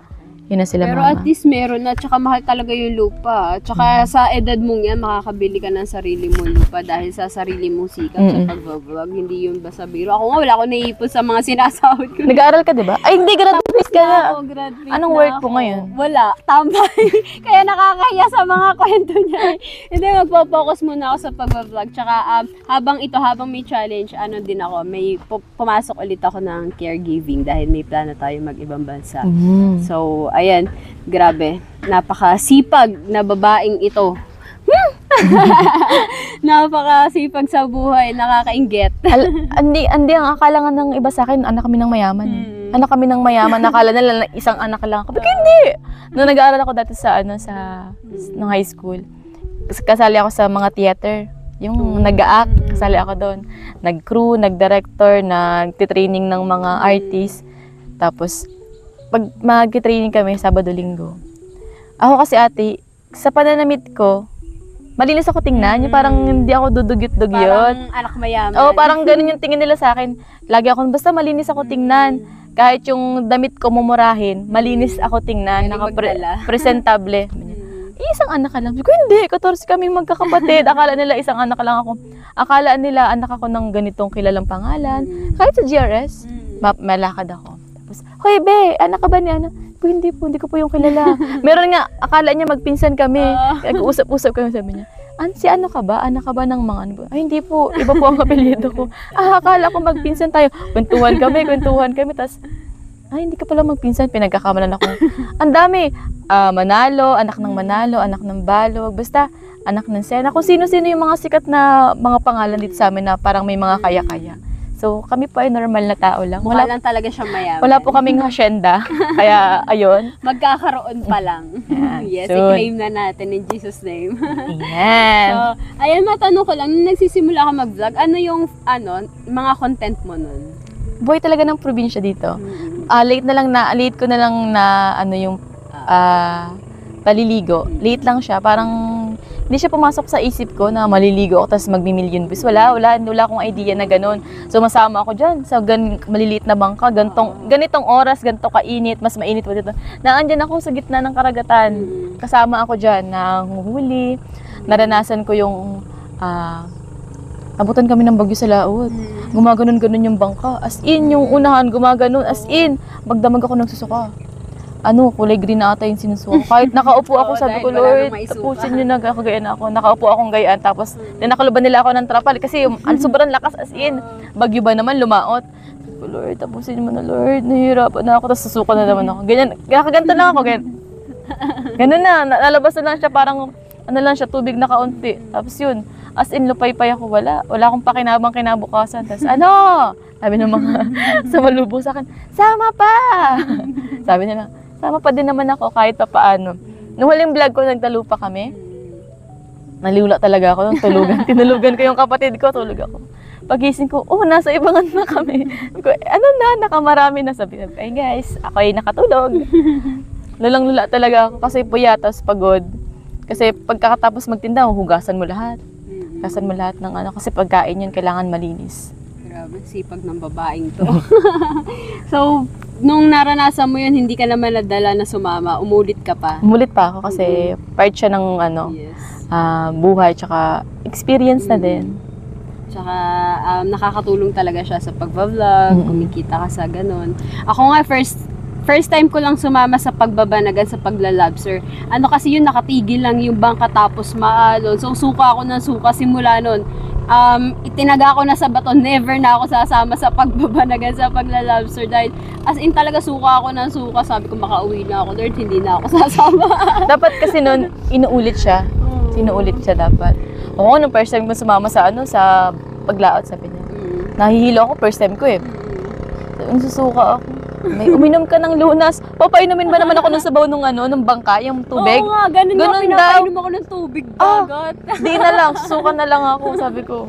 Yun na sila Pero mama. at least meron na, tsaka mahal talaga yung lupa. Tsaka sa edad mong yan, makakabili ka ng sarili mong lupa dahil sa sarili mong sikap sa pag-vlog. Hindi yun basta biro. Ako nga, wala akong naiipon sa mga sinasahod ko. Nag-aaral ka, di ba? Ay, hindi, graduate ka na. Oo, graduate Anong na work ako. mo ngayon? Wala, tambay. Kaya nakakaya sa mga kwento niya. Hindi, magpo-focus muna ako sa pag-vlog. Tsaka habang may challenge, din ako, may pumasok ulit ako ng caregiving dahil may plano tayo mag-ibang bansa. So, ayan, grabe. Napakasipag na babaeng ito. Napakasipag sa buhay, nakakainggit. Hindi, ang akala nga ng iba sa akin, anak kami ng mayaman. Anak kami ng mayaman, nakala nila isang anak lang ako. Pero hindi! Noong nag-aaral ako dati nung high school, kasali ako sa mga theater. Yung nag-act, kasali ako doon. Nag-crew, nag-director, nag-training ng mga artist. Tapos, pag mag-training kami, Sabado-Linggo. Ako kasi ate, sa pananamit ko, malinis ako tingnan. Yung parang hindi ako dudugyot-dugyot. Parang anak mayaman. Oo, parang ganun yung tingin nila sa akin. Lagi ako, basta malinis ako tingnan. Kahit yung damit ko mumurahin, malinis ako tingnan. Presentable. Isang anak ka lang. Sabi ko, hindi. 14 kami magkakapatid. Akala nila isang anak lang ako. Akala nila anak ako ng ganitong kilalang pangalan. Kahit sa GRS, malakad ako. Tapos, hoy be, anak ka ba ni ano? Hindi ko po yung kilala. Meron nga, akala niya magpinsan kami. Nag-uusap-usap kami, sabi niya, si ano ka ba? Anak ka ba ng mga ano? Ay, hindi po. Iba po ang apelyido ko. Akala ko magpinsan tayo. Kwentuhan kami. Tapos, hindi ka pala magpinsan. Pinagkakamalan ako. Ang dami. Manalo, anak ng Balog. Basta, anak ng Sena. Kung sino-sino yung mga sikat na mga pangalan dito sa amin na parang may mga kaya-kaya. So, kami po ay normal na tao lang. Mukha lang talaga siyang mayaman. Wala po kaming hasyenda. Kaya, ayun. Magkakaroon pa lang. Yes, soon. i-claim na natin in Jesus' name. Ayan. So, ayan, matanong ko lang, nung nagsisimula ka mag-vlog, ano yung, mga content mo nun? Buhay talaga ng probinsya dito. Late ko na lang na, yung paliligo. Late lang siya. Parang, hindi siya pumasok sa isip ko na maliligo ako tapos magmi-million views. Wala akong idea na ganun. So, masama ako dyan sa maliliit na bangka, ganitong oras, ganito kainit, mas mainit pa dito. Naandyan ako sa gitna ng karagatan. Kasama ako dyan, nanguhuli. Naranasan ko yung, abutan kami ng bagyo sa laot. Gumaganon-ganon yung bangka. As in, yung unahan, gumaganon. As in, magdamag ako ng susuka. Kulay green na ata yung sinusuka. Kahit nakaupo ako, sabi ko, Lord, tapusin nyo na, kagayaan ako. Nakaupo akong gayaan, tapos nakalaban nila ako ng trapal kasi sobrang lakas, as in. Bagyo ba naman, lumaot. Sabi ko, Lord, tapusin mo na, Lord. Nahihirapan na ako, tapos susuka na naman ako. Ganyan, kakaganto lang ako, ganyan. Ganun na, nalabas na lang siya, parang, tubig na kaunti. Tapos yun, as in, lupay-pay ako, wala akong pakinabang kinabukasan. Tapos, sabi ng mga sumalubong sa akin, sama pa! Sabi nila, sama pa din naman ako kahit pa paano. Nung huling vlog ko, nagtalupa kami. Naliwala talaga ako nung tulugan. Tinulugan ko yung kapatid ko, tulog ako. Pagising ko, nasa ibangan na kami. Sabi ko, ano na, nakamarami na. Sabi ko, ay guys, ako ay nakatulog. Lulang-lula talaga ako kasi puyatas, pagod. Kasi pagkakatapos magtinda, hugasan mo lahat. Hugasan mo lahat ng ano, kasi pagkain yun, kailangan malinis. Grabe, sipag ng babaeng to. So, nung naranasan mo yun, hindi ka naman nadala na sumama, umulit ka pa. Umulit pa ako kasi part siya ng ano, Yes. buhay, tsaka experience na din. Tsaka nakakatulong talaga siya sa pagbablog, kumikita ka sa ganun. Ako nga, first time ko lang sumama sa pagbabanagan sa paglalabser. Ano kasi yun, nakatigil lang yung bangka tapos maalon. So, suka ako ng suka simula nun. Itinaga ko na sa bato, never na ako sasama sa pagbabanagan sa paglalabser dahil as in talaga suka ako ng suka. Sabi ko, makauwi na ako, Lord, hindi na ako sasama. Dapat kasi nun, inuulit siya. Sinuulit siya dapat. Ako, nung first time ko sumama sa ano, sa paglaot, sabi niya. Nahihilo ako, first time ko eh. Susuka ako. May uminom ka ng lunas. Papainumin ba naman ako ng sabaw nung ano, ng bangka, yung tubig? Oo nga, ganun nga, pinapainom ako ng tubig, dagat. Di na lang, susuka na lang ako, sabi ko.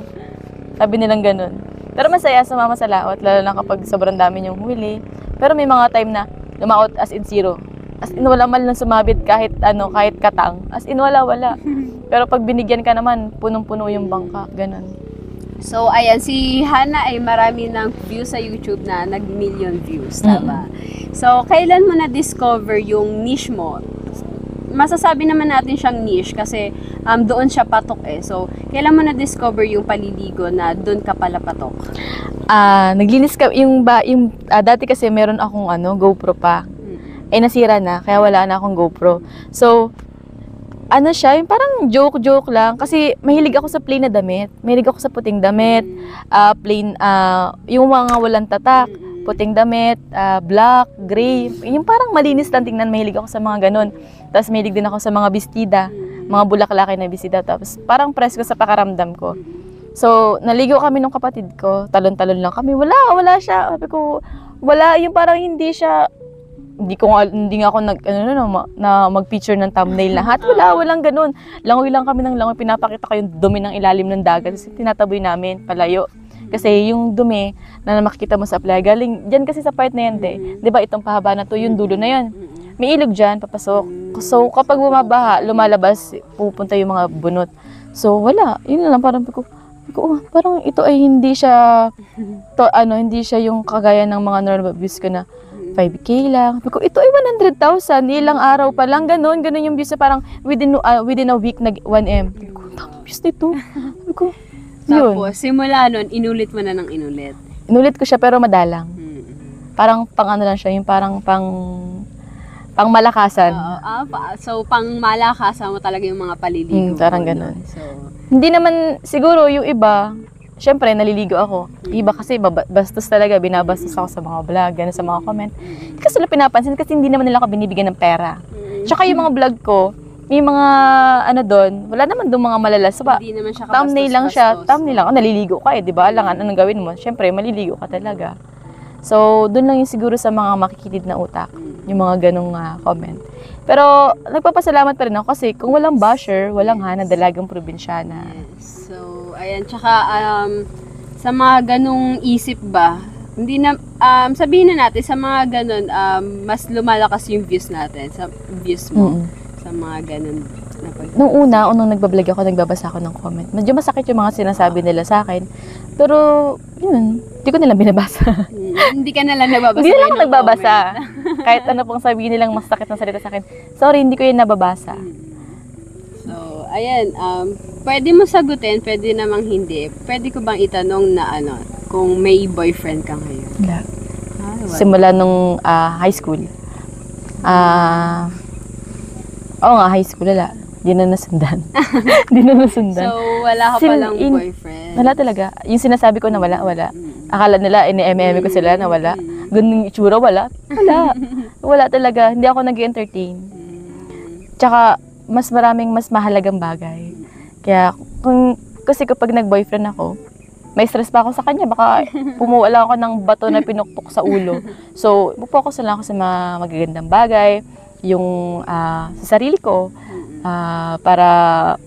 Sabi nilang ganun. Pero masaya sumama sa laot, lalo na kapag sobrang dami yung huli. Pero may mga time na lumaot as in zero. As in wala man lang sumabit kahit ano, kahit katang. As in wala. Pero pag binigyan ka naman, punong-puno yung bangka, ganun. So, ayan, si Hana ay marami ng views sa YouTube na nag-million views, tama? So, kailan mo na-discover yung niche mo? Masasabi naman natin siyang niche kasi doon siya patok eh. So, kailan mo na-discover yung paliligo na doon ka pala patok? Naglinis ka, dati kasi meron akong ano, GoPro pa. Nasira na, kaya wala na akong GoPro. So, ano siya, yung parang joke lang. Kasi mahilig ako sa plain na damit. Mahilig ako sa puting damit, plain, yung mga walang tatak, puting damit, black, gray. Yung parang malinis lang tingnan, mahilig ako sa mga ganun. Tapos mahilig din ako sa mga bestida, mga bulaklaki na bestida. Tapos parang presko sa pakaramdam ko. So, naligo kami nung kapatid ko, talon-talon lang kami. Wala siya. Sabi ko, wala, yung parang hindi siya, hindi nga ako mag-picture ng thumbnail lahat. Walang ganun. Langoy lang kami ng langoy. Pinapakita ko yung dumi ng ilalim ng dagat. Kasi tinataboy namin, palayo. Kasi yung dumi na makikita mo sa playa, galing dyan kasi sa part na yan, di ba itong pahaba na to, yung dulo na yan. May ilog dyan, papasok. So, kapag bumabaha, lumalabas, pupunta yung mga bunot. So, wala. Yun na lang, parang parang ito ay hindi siya hindi siya yung kagaya ng mga normal views ko na 5K lang. Ito ay 100,000, ilang araw pa lang, ganun yung views na parang within a week nag 1M. Tama views nito. Yun. Tapos, simula nun, inulit mo na ng inulit. Inulit ko siya pero madalang. Parang pang ano lang siya, yung parang pang malakasan. So, pang malakasan mo talaga yung mga paliligo. Parang ganun. So, hindi naman, siguro yung iba, syempre, naliligo ako. Iba kasi, bastos talaga, binabastos ako sa mga vlog, gano'n sa mga comment. Kasi sila pinapansin kasi hindi naman nila ako binibigyan ng pera. Tsaka yung mga vlog ko, may mga ano doon, wala naman doon mga malalas. hindi naman siya thumbnail lang siya, thumbnail lang. Naliligo ka eh, di ba? Alangan, anong gawin mo? Syempre, maliligo ka talaga. So, doon lang yung siguro sa mga makikitid na utak, yung mga ganong comment. Pero, nagpapasalamat pa rin ako kasi kung walang basher, walang Hana, dalagang probinsyana. Yes. So, ayan, tsaka sa mga ganong isip ba, hindi na, sabihin na natin, sa mga ganon, mas lumalakas yung views natin, sa views mo, sa mga ganon na Unang nagbablog ako, nagbabasa ako ng comment. Medyo masakit yung mga sinasabi nila sa akin. Pero, yun, hindi ko nilang binabasa. Hindi ka nalang nagbabasa. Hindi na lang nagbabasa. Kahit ano pong sabihin nilang mas sakit ng salita sa akin. Sorry, hindi ko yun nababasa. So, ayan, pwede mo sagutin, pwede namang hindi. Pwede ko bang itanong na kung may boyfriend ka ngayon? Wala. Simula nung high school. Oo nga, high school, wala. Di na nasundan. So, wala ka palang boyfriend? Wala talaga. Yung sinasabi ko na wala. Akala nila, ini-MM ko sila na wala. Ganun yung itsura, wala. Wala talaga. Hindi ako nag-entertain. Tsaka, mas mahalagang bagay. Kaya, kasi kapag nag-boyfriend ako, may stress pa ako sa kanya. Baka pumuwala ako ng bato na pinukpok sa ulo. So, focus lang ako sa mga magagandang bagay. Yung sa sarili ko, para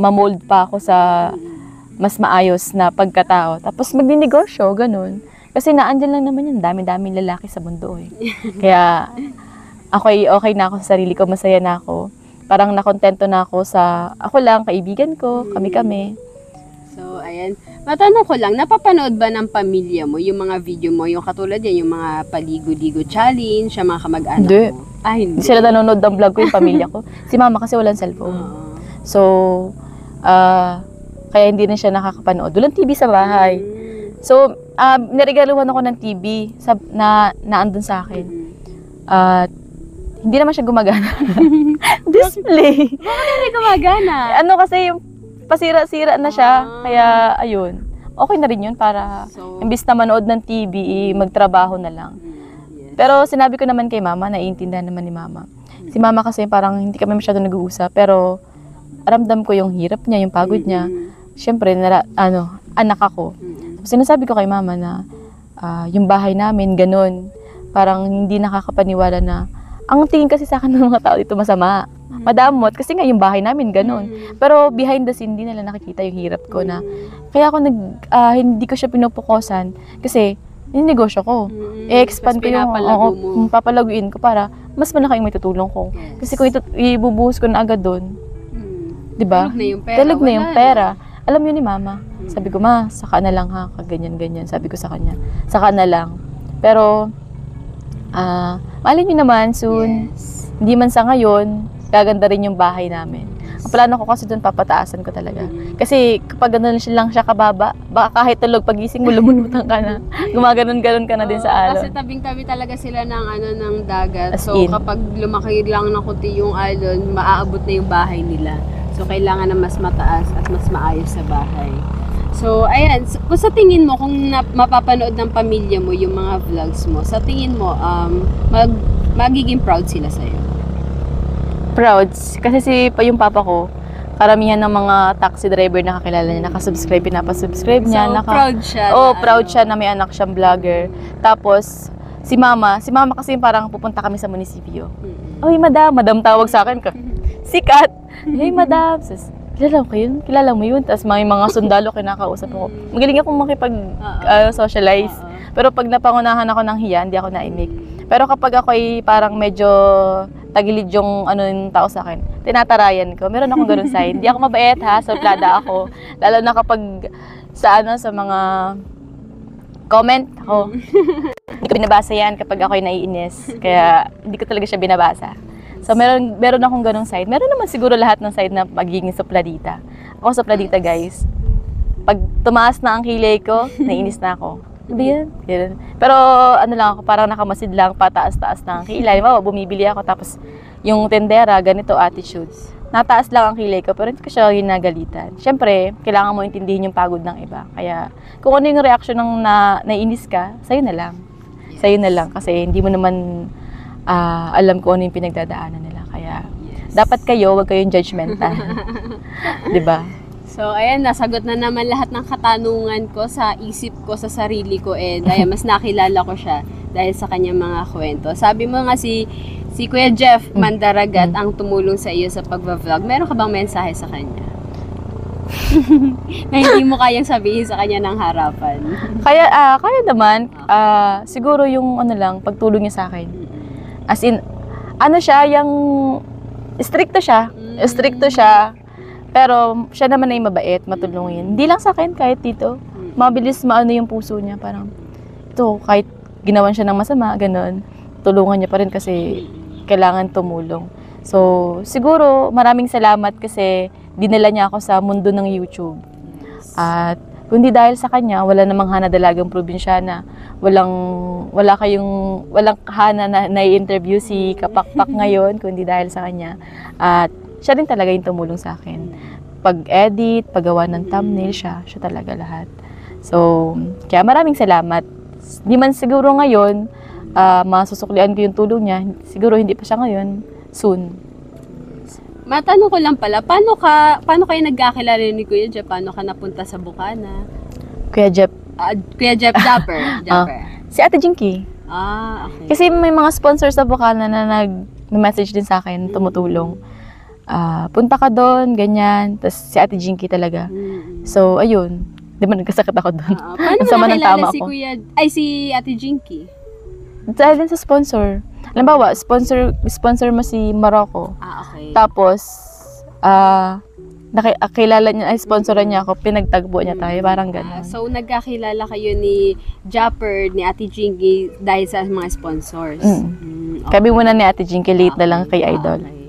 ma-mold pa ako sa mas maayos na pagkatao. Tapos magninegosyo, ganun. Kasi naandyan lang naman yun, dami-daming lalaki sa mundo eh. Kaya okay na ako sa sarili ko, masaya na ako. Parang nakontento na ako sa ako lang, kaibigan ko, kami-kami. So, ayan. Matanong ko lang, napapanood ba ng pamilya mo yung mga video mo, yung katulad yan, yung mga paligo-ligo challenge, yung mga kamag-anak Hindi. mo? Ah, hindi. Hindi sila nanonood ng vlog ko, yung pamilya ko. Si mama kasi walang cellphone. Oo. So, kaya hindi na siya nakakapanood. Walang TV sa bahay. So, niregaluhan ako ng TV na andun sa akin. At hindi naman siya gumagana. Display. Bakit hindi gumagana? Ano kasi yung pasira-sira na siya. Kaya, ayun. Okay na rin yun para So, imbis na manood ng TV, magtrabaho na lang. yes. Pero sinabi ko naman kay mama, naiintindihan naman ni mama. Si mama kasi parang hindi kami masyado nag-uusap, pero ramdam ko yung hirap niya, yung pagod niya. Siyempre, anak ako. Sinasabi ko kay mama na yung bahay namin, ganun. Parang hindi nakakapaniwala na, ang tingin kasi sa akin ng mga tao dito masama. Madamot, kasi nga yung bahay namin, ganun. Pero behind the scene, hindi nila nakikita yung hirap ko na, kaya ako hindi ko siya pinupukosan, kasi yung negosyo ko. I-expand ko yung papalaguin ko para mas malaki yung may tutulong ko. Kasi kung ibubuhos ko na agad doon, di ba? Talag na yung pera. Alam yun ni mama. Sabi ko, ma, saka na lang ha, kaganyan-ganyan. Sabi ko sa kanya, saka na lang. Pero, malin nyo naman, soon, hindi man sa ngayon, gaganda rin yung bahay namin. Ang plano ko kasi doon, papataasan ko talaga. Kasi kapag gano'n lang siya kababa, baka kahit tulog, pagising mo, lumulutan ka na. Gumaganon-ganon ka na din sa alon. Kasi tabing-tabi talaga sila ng dagat. As So, in. kapag lumaki lang ng kunti yung alon, maaabot na yung bahay nila. So, kailangan na mas mataas at mas maayos sa bahay. So, ayan. So, kung sa tingin mo, kung mapapanood ng pamilya mo yung mga vlogs mo, sa tingin mo, magiging proud sila sa'yo? Proud. Kasi yung papa ko, karamihan ng mga taxi driver na kakilala niya, nakasubscribe, pinapasubscribe niya. So, proud siya. Proud siya na may anak siyang vlogger. Tapos, si mama kasi parang pupunta kami sa munisipyo. Oy, madam tawag sa akin. Sikat. Hey, madam. Says, kilala mo yun. Tapos may mga sundalo kinakausap ako. Magaling akong makipag-socialize. Pero pag napangunahan ako ng hiya, hindi ako naimik. Pero kapag ako ay parang medyo tagilid yung yung tao sa akin, tinatarayan ko. Meron akong ganun side. Hindi ako mabait ha, suplada ako. Lalo na kapag sa mga comment ako. Hindi ko binabasa yan kapag ako'y naiinis. Kaya hindi ko talaga siya binabasa. So meron akong ganung side. Meron naman siguro lahat ng side na magiging supladita. Ako supladita, guys. Pag tumaas na ang kilay ko, naiinis na ako. Ano yan? Pero lang ako, parang nakamasid lang, pataas-taas na ang kilay. Bumibili ako, tapos yung tendera, ganito attitude. Nataas lang ang kilay ko, pero hindi ko siya ginagalitan. Siyempre, kailangan mo intindihin yung pagod ng iba. Kaya, kung ano yung reaction ng naiinis ka, sa'yo na lang. Sa'yo na lang, kasi hindi mo naman alam kung ano yung pinagdadaanan nila. Kaya, dapat wag kayong judgmental. Diba? So, ayan, nasagot na naman lahat ng katanungan ko sa isip ko, sa sarili ko, and ayan, mas nakilala ko siya dahil sa kanyang mga kwento. Sabi mo nga si Kuya Jeff Mandaragat ang tumulong sa iyo sa pagbablog. Meron ka bang mensahe sa kanya? Na hindi mo kayang sabihin sa kanya ng harapan. Kaya naman, siguro yung pagtulong niya sa akin. As in, yung stricto siya. Pero siya naman ay mabait, matulungin. Hindi lang sa akin, kahit dito. Mabilis yung puso niya. Parang, ito, kahit ginawan siya ng masama, ganun. Tulungan niya pa rin kasi kailangan tumulong. So, siguro, maraming salamat kasi dinala niya ako sa mundo ng YouTube. At kundi dahil sa kanya, wala namang Hana Dalagang Probinsyana. Walang Hana na nai-interview si Kapakpak ngayon, kundi dahil sa kanya. At siya rin talaga yung tumulong sa akin. Pag-edit, paggawa ng thumbnail, siya talaga lahat. So, kaya maraming salamat. Di man siguro ngayon, masusuklian ko yung tulong niya. Siguro hindi pa siya ngayon. Soon. Matanong ko lang pala, paano kayo nagkakilala ni Kuya Jeff? Paano ka napunta sa Bukana? Kuya Jeff. Kuya Jeff Dapper. Si Ate Jinky. Okay. Kasi may mga sponsors sa Bukana na nag-message din sa akin, tumutulong. punta ka doon, ganyan. Tapos si Ate Jinky talaga. So, ayun. Di ba nagkasakit ako doon? Paano mo Sama ng tama nakilala si ako. si Ate Jinky? Dahil din sa sponsor. Halimbawa, sponsor mo si Morocco. Okay. Tapos, kilala niya, sponsoran niya ako, pinagtagpo niya tayo, parang gano'n. So, nagkakilala kayo ni Japper, ni Ate Jinky dahil sa mga sponsors. Okay. Kami muna ni Ate Jinky, late na lang kay Idol. Okay.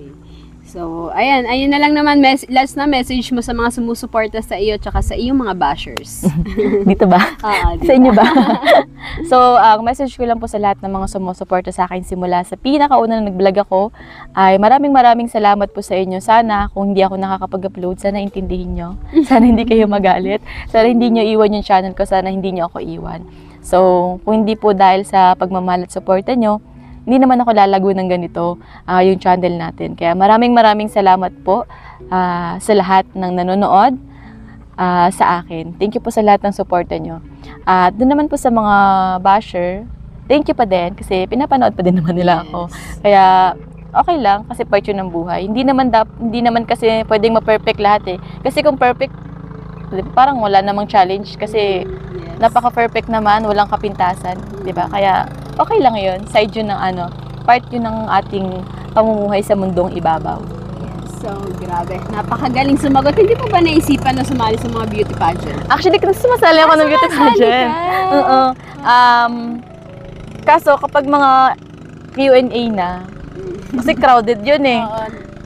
So, ayun na lang naman, last na message mo sa mga sumusuporta sa iyo tsaka sa iyong mga bashers. Dito ba? Dito. Sa inyo ba? So, ang message ko lang po sa lahat ng mga sumusuporta sa akin simula sa pinakauna na nag-vlog ako, ay maraming salamat po sa inyo. Sana, kung hindi ako nakakapag-upload, sana intindihin nyo. Sana hindi kayo magalit. Sana hindi nyo iwan yung channel ko. Sana hindi nyo ako iwan. So, kung hindi po dahil sa pagmamahal at suporta nyo, hindi naman ako lalago ng ganito yung channel natin. Kaya maraming salamat po sa lahat ng nanonood sa akin. Thank you po sa lahat ng suporta nyo. At doon naman po sa mga basher, thank you pa din kasi pinapanood pa din naman nila ako. Kaya okay lang kasi part yun ng buhay. Hindi naman kasi pwedeng ma-perfect lahat eh. Kasi kung perfect, parang wala namang challenge kasi napaka-perfect naman, walang kapintasan, 'di ba? Kaya okay lang 'yun. Side 'yun ng part 'yun ng ating pamumuhay sa mundong ibabaw. So, grabe. Napakagaling sumagot. Hindi mo ba naisipan na sumali sa mga beauty pageant? Actually, sumasali ako ng beauty pageant. Oo. Kaso kapag mga Q&A na, kasi crowded 'yun eh.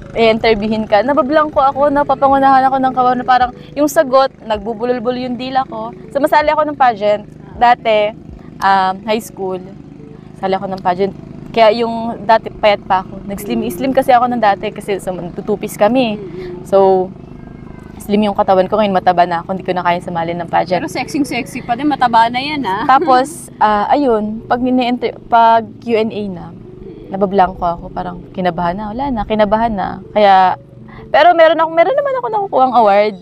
I-interviewin ka, nabablangko ako, napapangunahan ako ng kawan na parang yung sagot, nagbubulol-bul yung dila ko. Sumasali ako ng pageant. Dati, high school, sali ako ng pageant. Kaya yung dati payat pa ako. Nag-slim kasi ako ng dati kasi tutupis kami. So, slim yung katawan ko, ngayon mataba na ako, hindi ko na kaya sumali ng pageant. Pero sexy pa din, mataba na yan Tapos, ayun, pag Q&A na, nabablangko ako, parang kinabahan na. Kaya, pero meron naman ako nakukuhang award.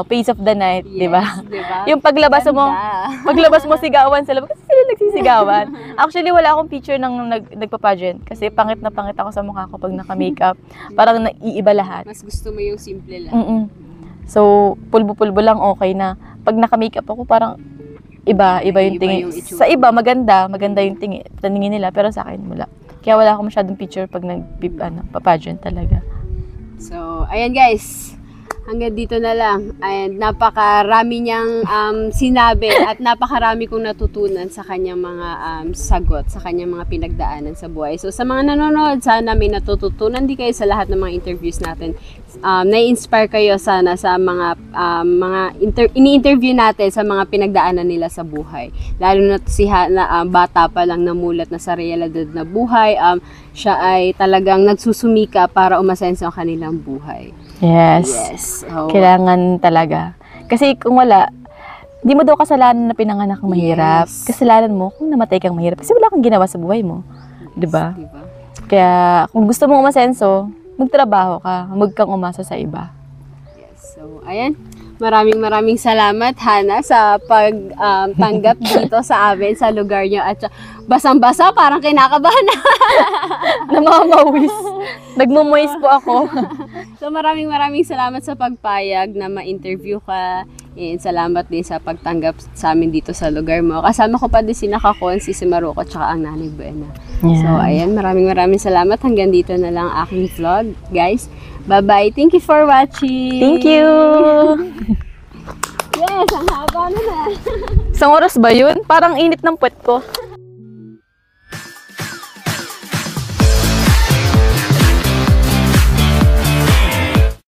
Face of the Night, di ba? Diba? Yung paglabas mo sigawan sa labas, kasi sila nagsisigawan. Actually, wala akong picture ng nagpa-pageant kasi pangit na pangit ako sa mukha ko pag naka-makeup. Parang naiiba lahat. Mas gusto mo yung simple lang. So, pulbo-pulbo lang okay na. Pag naka-makeup ako, parang iba yung tingin. Sa iba, maganda yung tingin nila, pero sa akin, wala. Kaya wala akong masyadong picture pag pa-pageant talaga. So, ayan guys. Hanggang dito na lang. And napakarami niyang sinabi at napakarami kong natutunan sa kanyang mga sagot, sa kanyang mga pinagdaanan sa buhay. So sa mga nanonood, sana may natututunan din kayo sa lahat ng mga interviews natin. Na-inspire kayo sana sa mga ini-interview natin sa mga pinagdaanan nila sa buhay. Lalo na si Hana, bata pa lang namulat na sa realidad na buhay. Siya ay talagang nagsusumika para umasenso ang kanilang buhay. Yes. Oh. Kailangan talaga. Kasi kung wala, di mo daw kasalanan na pinanganak kang mahirap. Kasalanan mo kung namatay kang mahirap. Kasi wala kang ginawa sa buhay mo. Diba? Kaya kung gusto mong umasenso, magtrabaho ka. Huwag kang umasa sa iba. Yes. So, ayan. Maraming salamat, Hana, sa pagtanggap dito sa amin, sa lugar nyo. At basang-basa, parang kinakabahan na. Namamawis. Nagmumoist po ako. So, maraming salamat sa pagpayag na ma-interview ka. And salamat din sa pagtanggap sa amin dito sa lugar mo. Kasama ko pa din si Nakakon, si Marocco, tsaka ang Nanay Buena. Yeah. So, ayan, maraming salamat. Hanggang dito na lang aking vlog, guys. Bye-bye. Thank you for watching. Thank you. Yes, ang haba na. Isang oras ba yun? Parang init ng puwet ko.